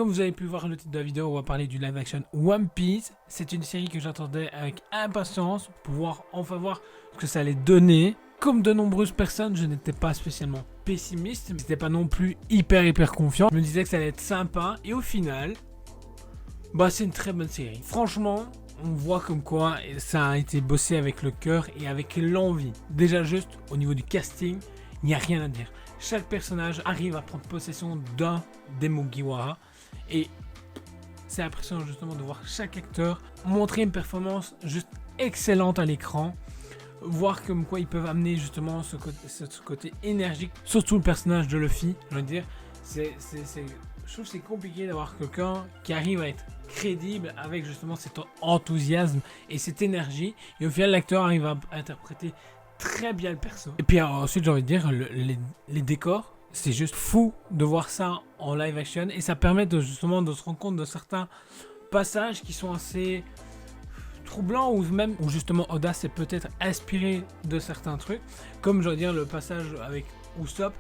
comme vous avez pu voir le titre de la vidéo, on va parler du live action One Piece. C'est une série que j'attendais avec impatience pour pouvoir enfin voir ce que ça allait donner. Comme de nombreuses personnes, je n'étais pas spécialement pessimiste, mais j'étais pas non plus hyper confiant. Je me disais que ça allait être sympa et au final, c'est une très bonne série. Franchement, on voit comme quoi ça a été bossé avec le cœur et avec l'envie. Déjà juste au niveau du casting, il n'y a rien à dire. Chaque personnage arrive à prendre possession d'un des Mugiwara et c'est impressionnant justement de voir chaque acteur montrer une performance juste excellente à l'écran. Voir comme quoi ils peuvent amener justement ce côté énergique, surtout le personnage de Luffy. Je veux dire, je trouve que c'est compliqué d'avoir quelqu'un qui arrive à être crédible avec justement cet enthousiasme et cette énergie. Et au final, l'acteur arrive à interpréter très bien le perso. Et puis ensuite, j'ai envie de dire, les décors, c'est juste fou de voir ça en live action. Et ça permet justement de se rendre compte de certains passages qui sont assez troublant ou même où justement Oda s'est peut-être inspiré de certains trucs, comme je veux dire le passage avec Usopp,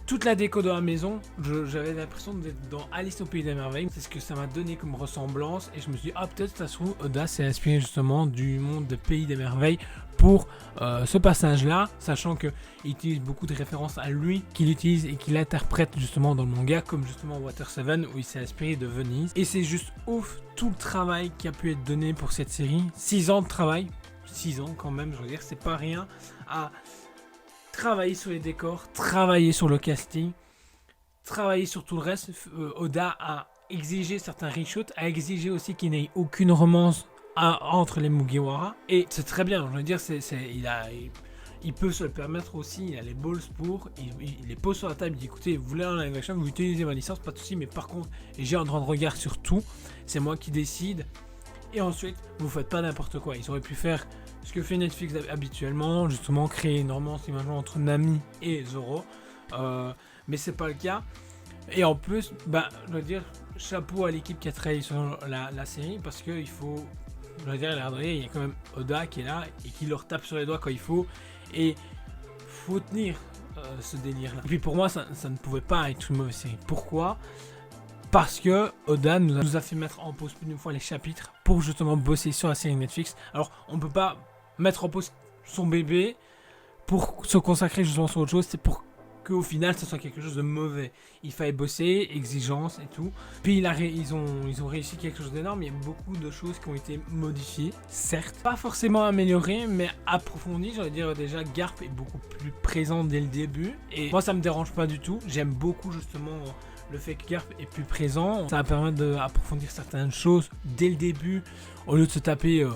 toute la déco de la maison, j'avais l'impression d'être dans Alice au Pays des Merveilles. C'est ce que ça m'a donné comme ressemblance et je me suis dit peut-être ça se trouve Oda s'est inspiré justement du monde des Pays des Merveilles pour ce passage là, sachant qu'il utilise beaucoup de références à lui qu'il utilise et qu'il interprète justement dans le manga, comme justement Water 7 où il s'est inspiré de Venise. Et c'est juste ouf tout le travail qui a pu être donné pour cette série. 6 ans de travail, 6 ans quand même, je veux dire, c'est pas rien à travailler sur les décors, travailler sur le casting, travailler sur tout le reste. Oda a exigé certains reshoots, a exigé aussi qu'il n'ait aucune romance entre les Mugiwara, et c'est très bien. Je veux dire, il peut se le permettre aussi, il a les balls pour, il les pose sur la table, il dit écoutez, vous voulez un live action, vous utilisez ma licence, pas de souci, mais par contre j'ai un droit de regard sur tout, c'est moi qui décide, et ensuite vous faites pas n'importe quoi. Ils auraient pu faire ce que fait Netflix habituellement, justement créer une romance imaginons entre Nami et Zoro, mais c'est pas le cas. Et en plus, je veux dire, chapeau à l'équipe qui a travaillé sur la série, parce que il faut, je veux dire, il y a quand même Oda qui est là et qui leur tape sur les doigts quand il faut, et faut tenir ce délire là. Et puis pour moi ça ne pouvait pas être une mauvaise série. Pourquoi ? Parce que Oda nous a fait mettre en pause plus d'une fois les chapitres pour justement bosser sur la série Netflix. Alors on peut pas mettre en pause son bébé pour se consacrer justement sur autre chose, c'est pour qu'au final ce soit quelque chose de mauvais. Il fallait bosser, exigence et tout. Puis ils ont réussi quelque chose d'énorme. Il y a beaucoup de choses qui ont été modifiées, certes, pas forcément améliorées, mais approfondies. J'allais dire déjà Garp est beaucoup plus présent dès le début. Et moi ça me dérange pas du tout. J'aime beaucoup justement le fait que Garp est plus présent. Ça va permettre d'approfondir certaines choses dès le début, au lieu de se taper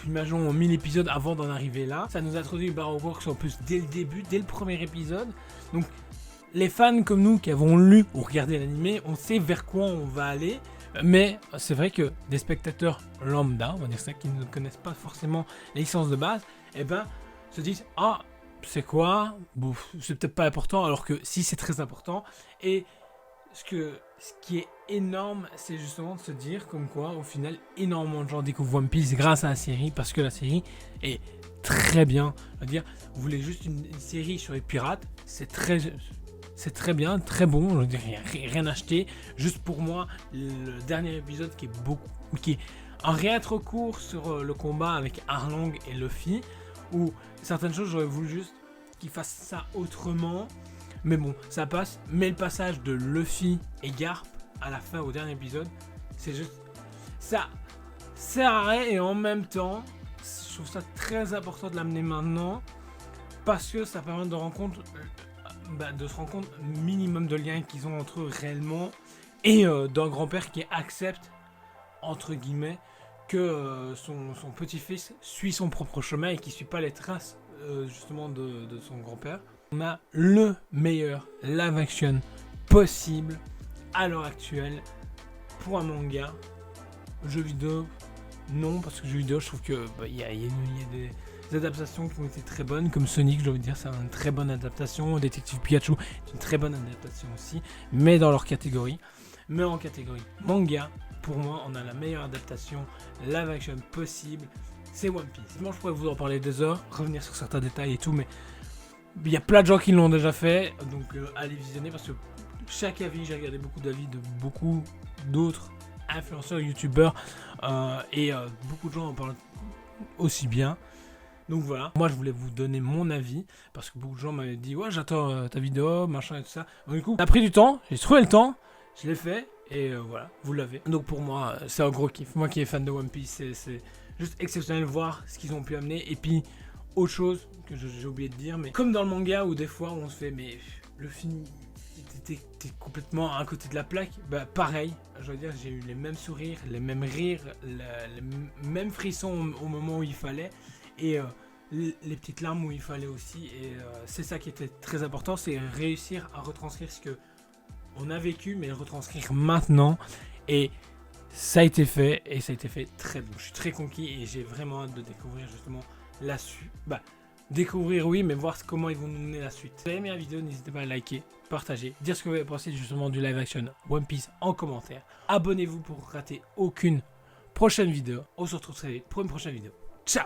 imaginons 1000 épisodes avant d'en arriver là. Ça nous introduit Barrow Works en plus dès le début, dès le premier épisode. Donc les fans comme nous qui avons lu ou regardé l'animé, on sait vers quoi on va aller. Mais c'est vrai que des spectateurs lambda, on va dire ça, qui ne connaissent pas forcément les licences de base, se disent c'est quoi ? C'est peut-être pas important, alors que si, c'est très important. Et ce qui est énorme, c'est justement de se dire comme quoi, au final, énormément de gens découvrent One Piece grâce à la série, parce que la série est très bien. Je veux dire, vous voulez juste une série sur les pirates, c'est très bien, très bon. Je veux dire, rien acheté. Juste pour moi, le dernier épisode qui est un réintro court sur le combat avec Arlong et Luffy, où certaines choses j'aurais voulu juste qu'ils fassent ça autrement. Mais bon, ça passe. Mais le passage de Luffy et Garp à la fin, au dernier épisode, c'est juste ça sert à rien, et en même temps, je trouve ça très important de l'amener maintenant, parce que ça permet de se rendre compte minimum de liens qu'ils ont entre eux réellement, et d'un grand-père qui accepte, entre guillemets, que son petit-fils suit son propre chemin et qui ne suit pas les traces justement de son grand-père. On a le meilleur live action possible à l'heure actuelle pour un manga. Jeu vidéo, non, parce que jeu vidéo, je trouve que y a des adaptations qui ont été très bonnes, comme Sonic, je veux dire, c'est une très bonne adaptation. Détective Pikachu est une très bonne adaptation aussi, mais dans leur catégorie. Mais en catégorie manga, pour moi, on a la meilleure adaptation live action possible, c'est One Piece. Moi, je pourrais vous en parler des heures, revenir sur certains détails et tout, mais il y a plein de gens qui l'ont déjà fait, donc allez visionner, parce que chaque avis, j'ai regardé beaucoup d'avis de beaucoup d'autres influenceurs, youtubeurs, et beaucoup de gens en parlent aussi bien. Donc voilà, moi je voulais vous donner mon avis, parce que beaucoup de gens m'avaient dit ouais j'attends ta vidéo, machin et tout ça. Donc du coup, ça a pris du temps, j'ai trouvé le temps, je l'ai fait, et voilà, vous l'avez. Donc pour moi, c'est un gros kiff. Moi qui est fan de One Piece, c'est juste exceptionnel de voir ce qu'ils ont pu amener. Et puis, autre chose que j'ai oublié de dire, mais comme dans le manga où des fois on se fait, mais le film, t'es complètement à côté de la plaque, bah pareil, je veux dire, j'ai eu les mêmes sourires, les mêmes rires, les mêmes frissons au moment où il fallait, et les petites larmes où il fallait aussi, et c'est ça qui était très important, c'est réussir à retranscrire ce que on a vécu, mais le retranscrire maintenant, et ça a été fait, et ça a été fait très bien. Je suis très conquis, et j'ai vraiment hâte de découvrir justement la suite. Bah, découvrir oui, mais voir comment ils vont nous mener la suite. Si vous avez aimé la vidéo, n'hésitez pas à liker, partager, dire ce que vous avez pensé justement du live action One Piece en commentaire. Abonnez-vous pour rater aucune prochaine vidéo. On se retrouve très vite pour une prochaine vidéo. Ciao!